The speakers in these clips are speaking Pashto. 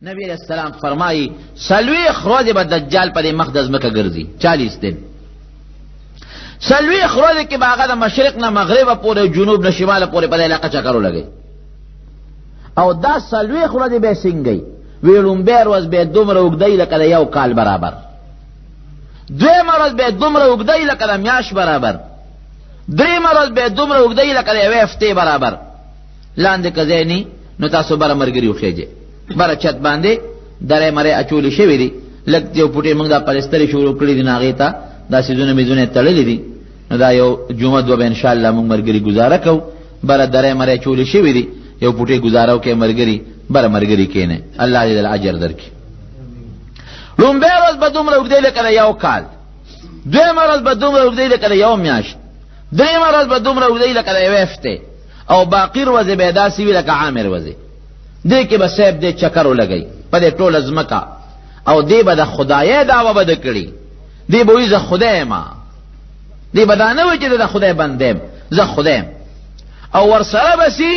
نبی علیہ السلام فرمائی سلویخ روز با دجال پا دی مقدس مکہ گرزی 40 دن. سلویخ روز کی باغا دا مشرق نا مغرب پورے جنوب نا شمال پورے پا دا علاقہ چکرو لگے او دا سلویخ روز بے سنگئی ویلون بے روز بے دومر اگدئی لکا دا یو کال برابر، دویم روز بے دومر اگدئی لکا دا میاش برابر، دریم روز بے دومر اگدئی لکا دا یو ہفتے برابر. لاندے کزینی نو تاسو برا مرگری اخیجے برا چت باندے درے مرے اچولی شوی دی لگتی او پوٹی منگ دا پلستری شروع کردی دی ناغیتا دا سیزون میزون تللی دی نو دا یو جمعہ دو بے انشاءاللہ منگ مرگری گزارا کو برا درے مرے اچولی شوی دی یو پوٹی گزاراو کے مرگری برا مرگری کینے اللہ جل العجر در کی. لنبے روز بدوم رو اگدے لکر یو کال، دویم روز بدوم رو اگدے لکر یو میاشت، دریم روز بدوم رو اگدے لکر یو ہفتے او باقی روز بیدا سیوی لکا عامر وزی دے کے بسیب دے چکرو لگئی پا دے طول ازمکا او دے با دا خدای دعوی با دکڑی دے بوئی زا خدای ما دے بدانوی چی دا خدای بندیم زا خدایم او ورسر بسی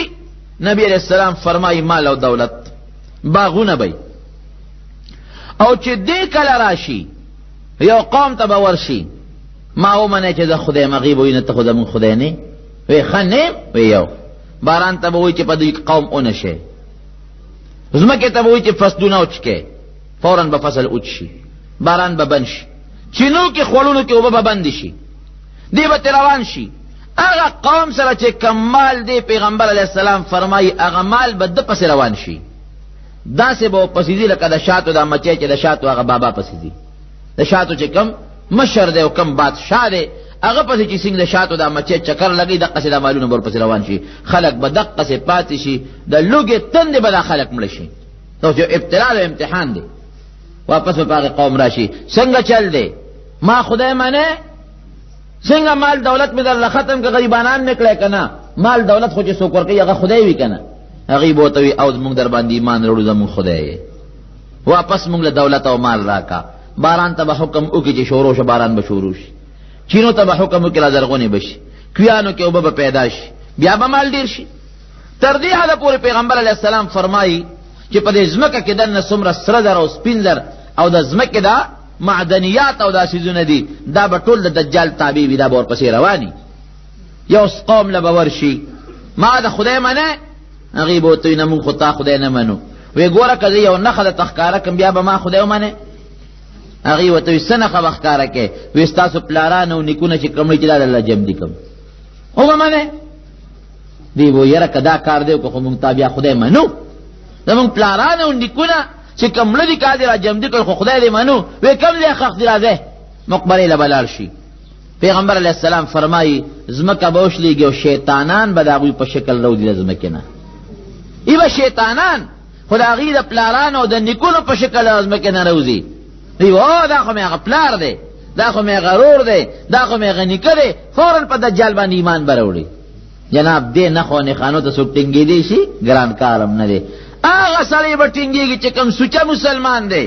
نبی علیہ السلام فرمائی مال او دولت باغون بی او چی دے کل راشی یو قوم تا باورشی ما او منی چی دا خدای مغیب وی نتا خدا من خدای نی وی خنیم وی یو باران تا باوی چی پا دوی قوم اونشه زمکه ته وای چې فصلونه اوچکه فوراً به فصل اوچشي باران به بند شي چینو کې خولونو کې اوبه به بند شي دی به روان شي هغه قوم سره چې کمال دی پیغمبر علیه السلام فرمایي هغه مال به د پس روان شي داسې به پسیدي لکه د شاتو د مچۍ چې د شاتو هغه بابا پسیدي د شاتو چې کم مشر دی او کم بادشاه دی هغه پسې چې څنګه د شاتو د مچۍ چکر لګي دقه سي د مالونو بر پسې روان شي خلق به دقه سي پاتې شي د لوګي تند به د خلق مړ شي نو چې ابتلاء او امتحان دی واپس په هغه قوم راشي څنګه چل دی ما خدای مانه څنګه مال دولت می در ختم که غریبانان نکړای کنه مال دولت خو چې څوک ورکي هغه خدای وی کنه هغه بوتوي او موږ در باندې ایمان وروړو زموږ خدای واپس موږ له دولت او مال راکا باران ته حکم وکي چې شورو ش باران به شروع شي چینو ته حکم وکړه زرغونی بشي کیانو کې وبب پیدا شي بیا به مال ډیر شي تر دې حد پورې پیغمبر علیه السلام فرمایي چې په دې ځمکه کې دنه څومره سره زر او سپین زر او د ځمکې دا معدنیات او دا سیزونه دي دا به ټول د دجال تابع وي دا به ورپسې رواني یو قوم له به ورشي ما د خدای منه هغې به ورته وي نه مونږ خو تا خدای نه منو وی ګوره که زه یو نښه درته ښکاره کړم بیا به ما خدای ومنې هغې ورته وي څه نښه به ښکاره کړې وی ستاسو پلاران او نیکونه چې کړمړي چې دا د الله جمدي کړم وبه منې دی به یره که دا کار دی که خو مونږ تا بیا خدای منو زمونږ پلاران او نیکونه چې کمړه دي کار دی را جمدي کړ خو خدای دې منو وی کم دی خښ دی راځئ مقبرې له به لاړ شي پیغمبر علیه السلام فرمایي ځمکه به وشلېږي او شیطانان به د هغوی په شکل روځي د ځمکې نه ای به شیطانان خو د هغې د پلارانو او د نیکونو په شکل د ځمکې نه روځي دی او دا خو مې هغه پلار دی دا خو مې هغه رور دی دا خو مې هغه نیکه دی فوراً په دجال باندې ایمان به راوړي جناب دې نښو نښانو ته څوک ټینګېدی شي ګران کارم نه دی هغه سړی به ټینګېږي چې کوم سوچه مسلمان دی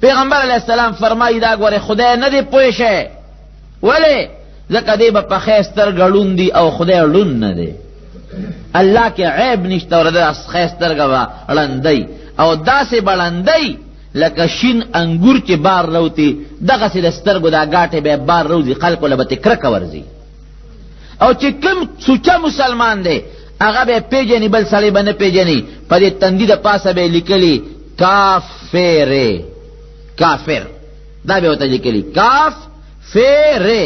پیغمبر علیه السلام فرمایي دا ګورې خدای نه دی پوه شی ولې ځکه دی به په ښی سترګه ړوند دی او خدای ړوند نه دی الله کې عیب نشته او د ښی سترګه به ړندی او داسې به ړندی لکه شین انګور چې بار روتي دغسې د سترګو دا ګاټې به بار روځي خلکو له به تې کرکه ورځي او چې کوم سوچه مسلمان دی هغه به پیژني بل سړی به نه پیژني په دې تندي د پاسه به یې لیکلي کافرې کافر دا به ورته لیکلي کافرې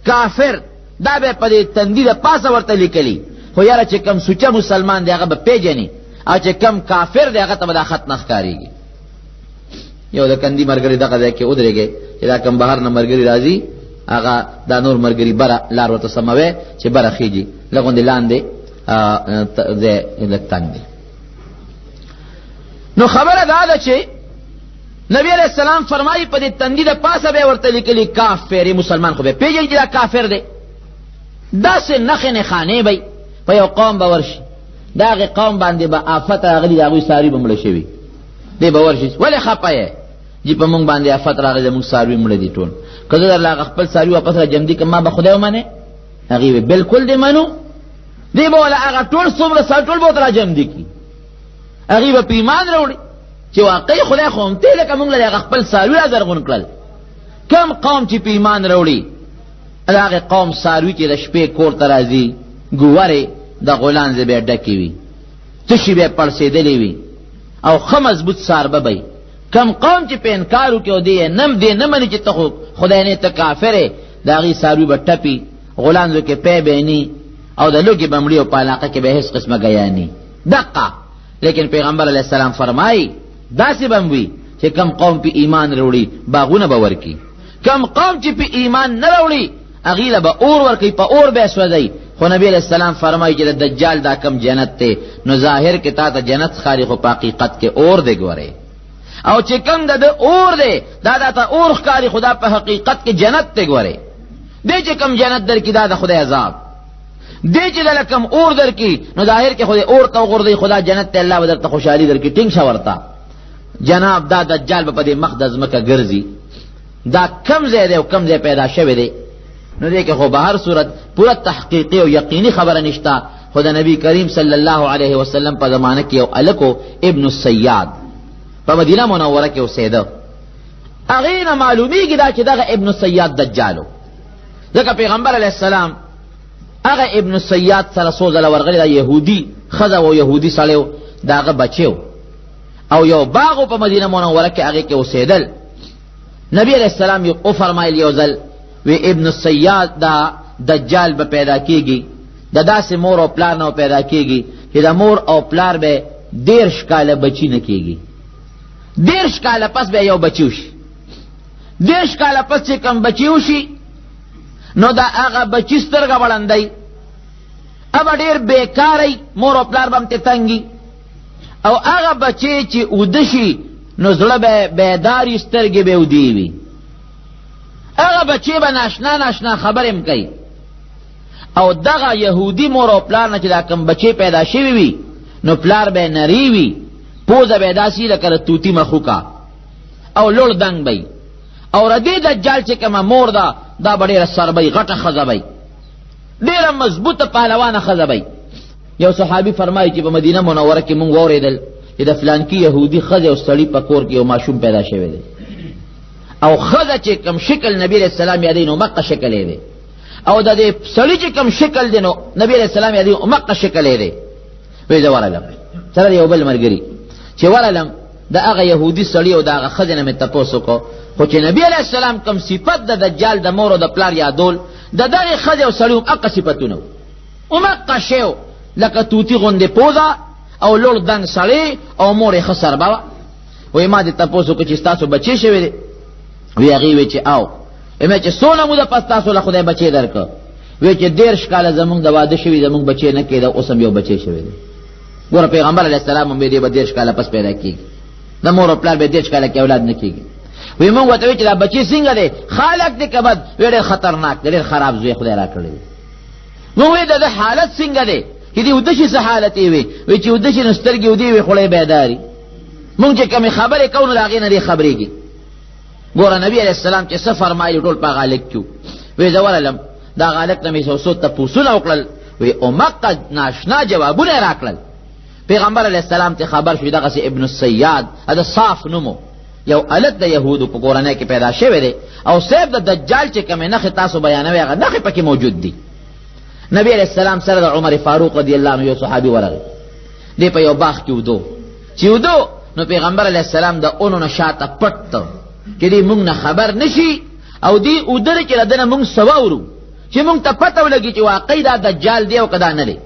کافر دا به په دې تندي د پاسه ورته لیکلي خو یاره چې کم سوچه مسلمان دی هغه به پیژني او چې کم کافر دی هغه ته به دا خط نه ښکارېږي یو د کندي مرګري دغه ځای کې ودرېږئ چې دا کم بهر نه مرګري راځي هغه دا نور مرګري بره لار ورته سموي چې بره خیږي لږ غوندې لاندې ځای لږ تنګ دی نو خبره دا ده چې نبی علیہ السلام فرمایي په دې تندي د پاسه به ورته لیکلي کافر مسلمان خو به پیژني چې دا کافر دی داسې نښې نښانې به په یو قوم به ورشي د هغې قوم باندې به آفت راغلي د هغوی څاروي به مړه شوي دی به ورشي ولې خفه یې چې په مونږ باندې آفت راغلی زموږ څاروي مړه دي ټول که زه درله هغه خپل څاروي واپس را جمدي کړم ما به خدای ومنې هغې وی بلکل دې منو دی به وله هغه ټول څومره ټول به ورته را جمدي کړي هغې به په ایمان راوړي چې واقعي خدای خو همتی لکه موږ له هغه خپل څاروي زرغون کړل. کم قوم چې په ایمان راوړي هغه قوم څاروي چې د شپې کور ته راځي ګوورې د غولانځې به یې ډکې وي، تشي به یې پړسېدلې وي او ښه مضبوط څاربه به. کم قوم چې په انکار وکړي او دې نه مني چې ته خو خدای نه ته کافر یې، د هغې څاروي به ټپي، غولانځو کې پی به ني او د لوږې به مړي او په علاقه کې به هېڅ قسمه ګیا ني دقه. لیکن پیغمبر علیه السلام فرمایي داسې به هم وي چې کم قوم په ایمان راوړي باغونه به ورکي، کم قوم چې په ایمان نه راوړي هغې له به اور ورکوي، په اور به یې سوځوي. خو نبی علیه السلام فرمایي چې د دجال دا کم جنت دی نو ظاهر کې تا ته جنت ښکاري خو په حقیقت کې اور دی ګورې، او چې کم د اور دی دا ته اور ښکاري خو دا په حقیقت کې جنت دی ګورې. دی چې کم جنت درکړي دا د خدای عذاب، دی چې دله کم اور درکړي نو ظاهر کې خدای اور ته وغورځوي، خدا جنت ته الله به درته خوشحالي درکړي. ټینګ شه ورته جناب دا دجال به په دې مخ د ځمکه ګرځي، دا کم ځای دی او کم ځای پیدا شوی دی. نو دی کې خو به هر صورت پوره تحقیقي او یقیني خبره نشته. خو د نبی کریم صلی الله علیه وسلم په زمانه کې یو الکو ابن السیاد په مدینه منوره کې اوسېده. هغې نه معلومیږي دا چې دغه ابن السیاد دجالو، ځکه پیغمبر علیه السلام هغه ابن السیاد سره څو ځله ورغلی، دا یهودي ښځه و یهودي سړی و، د هغه بچی و او یو باغ په مدینه منوره کې هغې کې اوسېدل. نبی علیه السلام یو وفرمایل یو ځل وی ابن السیاد دا دجال به پیدا کیږي، د داسې مور او پلار نه پیدا کیږي چې د مور او پلار به 13 کاله بچی نه کیږي. 13 کاله پس به یو بچی وشي، 13 کاله پس چې کم بچی وشي نو دا هغه بچی سترګه وړندی ابا ډېر بیکاری، مور او پلار به هم ترې تنګي، او هغه بچی چې اوده شي نو زړه به بیداري، سترګې به اودې وي. هغه بچی به ناشنا خبرې م کوي، او دغه یهودي مور او پلار نه چې دا کم بچی پیدا شوي وي نو پلار به نری وي، پوزه به یې داسې لکه د توتي مخوکه او لوړ دنګ به، او ردې دجال چې کومه مور ده دا به ډېره سربی غټه ښځه به، ډېره مضبوطه پهلوانه ښځه به. یو صحابي فرمایي چې په مدینه منوره کې مونږ واورېدل چې د فلانکي یهودي ښځې او سړي په کور کې یو ماشوم پیدا شوی دی، او ښځه چې کم شکل نبی علیه السلام یادوي نو مقه شکل یې دی، او د دې سړي چې کم شکل دی نو نبی علیه السلام یادوي مقه شکل یې دی. وایي زه ورغلم سره د یو بل ملګري چې ورغلم د هغه یهودي سړي او د هغه ښځې نه مې تپوس وکړو، خو چې نبی علیه السلام کم صفت د دجال د مور او د پلار یادول د دغې ښځې او سړي هم هغه صفتونه وو، همغه شی و لکه توتي غوندې پوزه او لوړ دنګ سړی او مور یې ښه سربه وه. وایي ما دې تپوس وکړو چې ستاسو بچی شوی دی؟ وی هغې وی چې او مې چې څونه موده پس تاسو له خدای بچی درکړه؟ وی چې 13 کاله زمونږ د واده شوي زمونږ بچی نه کېده، اوس هم یو بچی شوی دی. ګوره پیغمبر علیه السلام هم دې به 13 کاله پس پیدا کېږي، د مور او پلار به 13 کاله کې اولاد نه کېږي. وی مونږ ورته وی چې دا بچی څنګه دی، خالق دی که بد؟ وی ډېر خطرناک دی، ډېر خراب زوی خدای را کړی دی. مونږ وی د حالت څنګه دی چې دې اوده شي څه حالت یې وي؟ وی چې اوده شي نو سترګې اودې وي خوله یې بیداري. مونږ چې کومې خبرې کوو نو د هغې نه دې خبرېږي. ګوره نبی علیه السلام چې څه فرمایي ټول په غالک کې وی زه ورغلم دا غالک نه مې څو تپوسونه وکړل، وی اومقه ناشنا جوابونه یې راکړل. پیغمبر علیه السلام ته خبر شو دغسې ابن السیاد د صاف نومو یو الک د یهودو په کورنۍ کې پیدا شوی دی، او صرف د دجال چې کومې نښې تاسو بیانوي هغه نښې پکې موجود دي. نبی علیه السلام سره د عمر فاروق رضی الله عنه یو صحابي ورغی، دی په یو باغ کې ودو، چې ودو نو پیغمبر علیه السلام د اونو نه شاته پټ ته چې دی مونږ نه خبر نشي، او دی ودره چې له ده نه مونږ څه واورو چې مونږ ته پته ولګي چې واقعي دا دجال دی او که دا نه دی.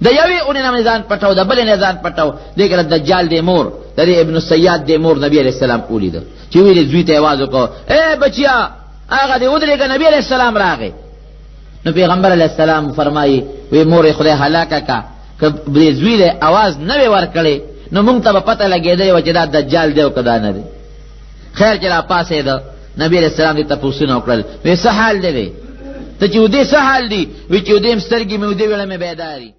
د یوې اونې نه ځان پټو، د بلې نه ځان پټو، دې کې د دجال دی مور د دې ابن السیاد دی مور نبی علیه السلام ولیده چې ویلې زوی ته یې اواز وکړو ای بچیا هغه دی ودرېږه، نبی علیه السلام راغی. نو پیغمبر علیه السلام فرمایي وی مور یې خدای هلاکه که که دې زوی دی اواز نه وی ورکړې نو مونږ ته به پته لګېدلې وه چې دا دجال دی او که دا نه دی. خیر چې را پاسېده نبی علیه السلام دې تپوسونه وکړل، وی څه حال دی ته چې ودې څه حال دی؟ وی چې ودې م سترګې مې ودې ویله مې بیداري.